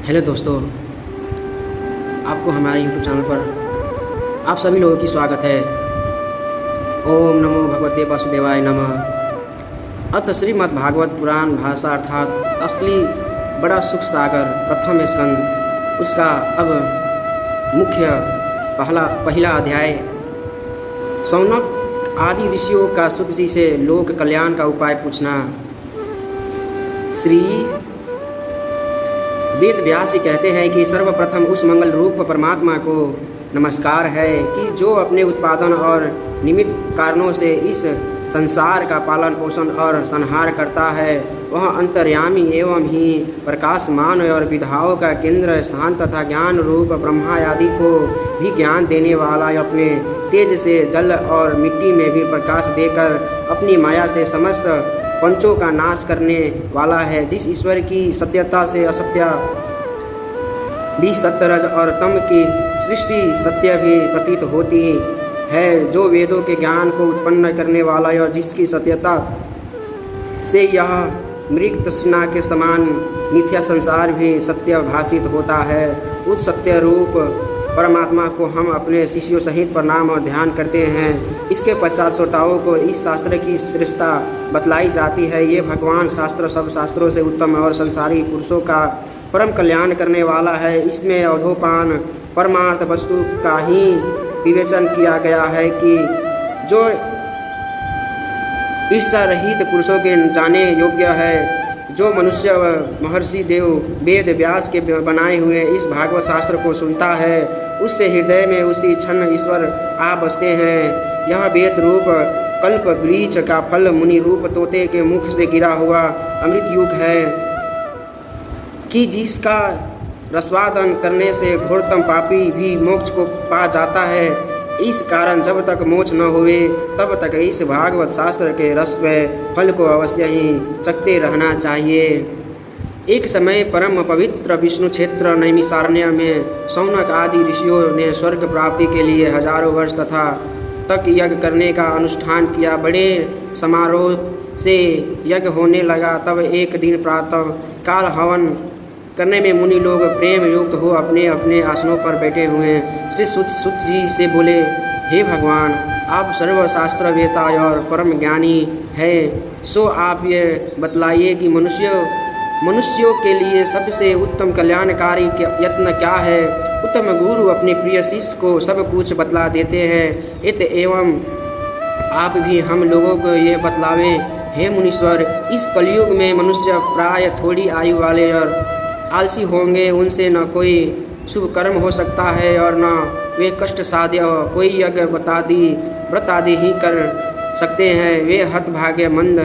Hello दोस्तों, आपको हमारे YouTube चैनल पर आप सभी लोगों की स्वागत है। ओम नमो भगवते वासुदेवाय नमः। अथ श्रीमद्भागवत पुराण भाषा अर्थात असली बड़ा सुख सागर प्रथम स्कंद, उसका अब मुख्य पहला अध्याय। शौनक आदि ऋषियों का सुत जी से लोक कल्याण का उपाय पूछना। श्री वेद व्यास जी कहते हैं कि सर्वप्रथम उस मंगल रूप परमात्मा को नमस्कार है कि जो अपने उत्पादन और निमित्त कारणों से इस संसार का पालन पोषण और संहार करता है। वह अंतर्यामी एवं ही प्रकाशमान और विधाओं का केंद्र स्थान तथा ज्ञान रूप ब्रह्मा आदि को भी ज्ञान देने वाला, अपने तेज से जल और मिट्टी में भी प्रकाश देकर अपनी माया से समस्त पंचों का नाश करने वाला है। जिस ईश्वर की सत्यता से असत्य भी सत्यरज और तम की सृष्टि सत्य भी प्रतीत होती है, जो वेदों के ज्ञान को उत्पन्न करने वाला है और जिसकी सत्यता से यह मृग तृष्णा के समान मिथ्या संसार भी सत्य भाषित होता है। उस सत्य रूप परमात्मा को हम अपने शिष्यों सहित प्रणाम और ध्यान करते हैं। इसके पश्चात श्रोताओं को इस शास्त्र की श्रेष्ठता बतलाई जाती है। ये भगवान शास्त्र सब शास्त्रों से उत्तम और संसारी पुरुषों का परम कल्याण करने वाला है। इसमें अवधोपान परमार्थ वस्तु का ही विवेचन किया गया है कि जो ईर्षा रहित पुरुषों के जाने योग्य है। जो मनुष्य महर्षि देव वेद व्यास के बनाए हुए इस भागवत शास्त्र को सुनता है, उससे हृदय में उसी क्षण ईश्वर आ बसते हैं। यह वेद रूप कल्प वृक्ष का फल मुनि रूप तोते के मुख से गिरा हुआ अमृत युग है कि जिसका रसवादन करने से घोरतम पापी भी मोक्ष को पा जाता है। इस कारण जब तक मोक्ष न हुए तब तक इस भागवत शास्त्र के रस व फल को अवश्य ही चखते रहना चाहिए। एक समय परम पवित्र विष्णु क्षेत्र नैमिषारण्य में शौनक आदि ऋषियों ने स्वर्ग प्राप्ति के लिए हजारों वर्ष तक यज्ञ करने का अनुष्ठान किया। बड़े समारोह से यज्ञ होने लगा। तब एक दिन प्रातः काल हवन करने में मुनि लोग प्रेम युक्त हो अपने अपने आसनों पर बैठे हुए श्री सुत जी से बोले, हे भगवान, आप सर्वशास्त्र वेता और परम ज्ञानी है, सो आप ये बतलाइए कि मनुष्यों के लिए सबसे उत्तम कल्याणकारी यत्न क्या है। उत्तम गुरु अपने प्रिय शिष्य को सब कुछ बतला देते हैं। इत एवं आप भी हम लोगों को यह बतलावें, हे मुनीश्वर, इस कलयुग में मनुष्य प्राय थोड़ी आयु वाले और आलसी होंगे। उनसे न कोई शुभ कर्म हो सकता है और न वे कष्ट साध्य कोई यज्ञ व्रत आदि ही कर सकते हैं। वे हतभाग्य मंद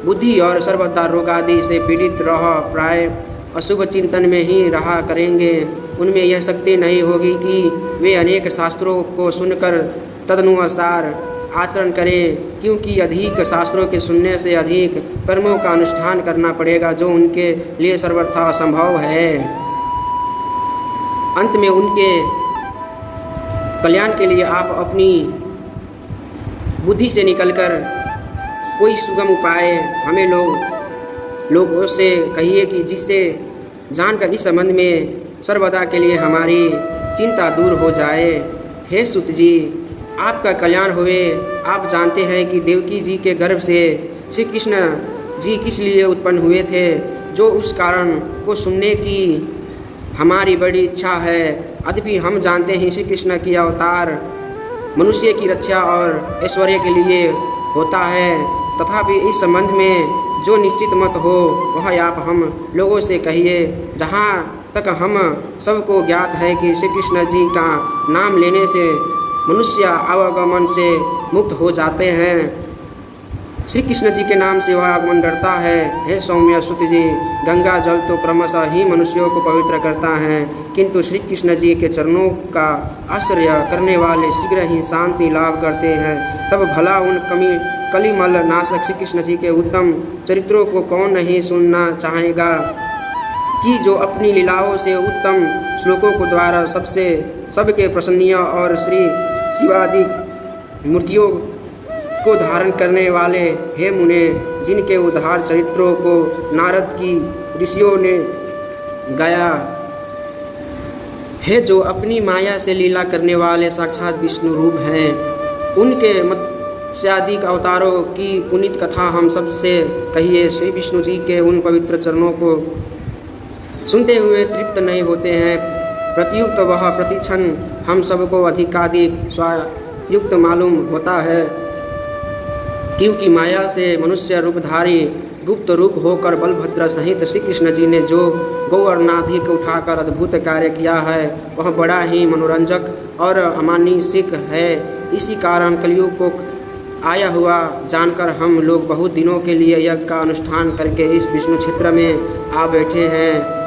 बुद्धि और सर्वदा रोग आदि से पीड़ित प्राय अशुभ चिंतन में ही रहा करेंगे। उनमें यह शक्ति नहीं होगी कि वे अनेक शास्त्रों को सुनकर तदनुसार आचरण करें, क्योंकि अधिक शास्त्रों के सुनने से अधिक कर्मों का अनुष्ठान करना पड़ेगा, जो उनके लिए सर्वथा असंभव है। अंत में उनके कल्याण के लिए आप अपनी बुद्धि से निकलकर कोई सुगम उपाय हमें लोगों से कहिए कि जिससे जानकर इस संबंध में सर्वदा के लिए हमारी चिंता दूर हो जाए। हे सुत जी, आपका कल्याण हुए। आप जानते हैं कि देवकी जी के गर्भ से श्री कृष्ण जी किस लिए उत्पन्न हुए थे, जो उस कारण को सुनने की हमारी बड़ी इच्छा है। अद्यपि हम जानते हैं श्री कृष्ण की अवतार मनुष्य की रक्षा और ऐश्वर्य के लिए होता है। तथापि इस संबंध में जो निश्चित मत हो वह आप हम लोगों से कहिए। जहाँ तक हम सबको ज्ञात है कि श्री कृष्ण जी का नाम लेने से मनुष्य आवागमन से मुक्त हो जाते हैं। श्री कृष्ण जी के नाम से वह आगमन डरता है। हे सौम्य सुत जी, गंगा जल तो क्रमशः ही मनुष्यों को पवित्र करता है, किंतु श्री कृष्ण जी के चरणों का आश्रय करने वाले शीघ्र ही शांति लाभ करते हैं। तब भला उन कलिमल नाशक श्री कृष्ण जी के उत्तम चरित्रों को कौन नहीं सुनना चाहेगा, कि जो अपनी लीलाओं से उत्तम श्लोकों को द्वारा सबके प्रसन्नीय और श्री शिवादि मूर्तियों को धारण करने वाले। हे मुने, जिनके उद्धार चरित्रों को नारद की ऋषियों ने गाया है, जो अपनी माया से लीला करने वाले साक्षात विष्णु रूप हैं। उनके मत्स्यादिक अवतारों की पुनीत कथा हम सबसे कहिए। श्री विष्णु जी के उन पवित्र चरणों को सुनते हुए तृप्त नहीं होते हैं, प्रत्युक्त वह प्रतिक्षण हम सबको अधिकाधिक स्वायुक्त मालूम होता है, क्योंकि माया से मनुष्य रूपधारी गुप्त रूप होकर बलभद्र सहित श्री कृष्ण जी ने जो गौवर्णाधि को उठाकर अद्भुत कार्य किया है, वह बड़ा ही मनोरंजक और अमानुषिक है। इसी कारण कलयुग को आया हुआ जानकर हम लोग बहुत दिनों के लिए यज्ञ का अनुष्ठान करके इस विष्णु क्षेत्र में आ बैठे हैं।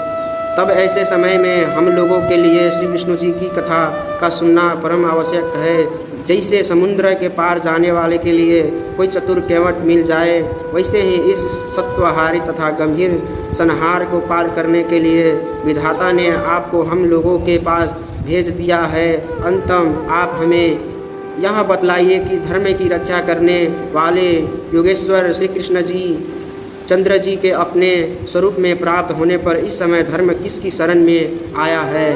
तब ऐसे समय में हम लोगों के लिए श्री विष्णु जी की कथा का सुनना परम आवश्यक है। जैसे समुद्र के पार जाने वाले के लिए कोई चतुर केवट मिल जाए, वैसे ही इस सत्वहारी तथा गंभीर संहार को पार करने के लिए विधाता ने आपको हम लोगों के पास भेज दिया है। अंतम आप हमें यह बतलाइए कि धर्म की रक्षा करने वाले योगेश्वर श्री कृष्ण जी चंद्र जी के अपने स्वरूप में प्राप्त होने पर इस समय धर्म किसकी शरण में आया है।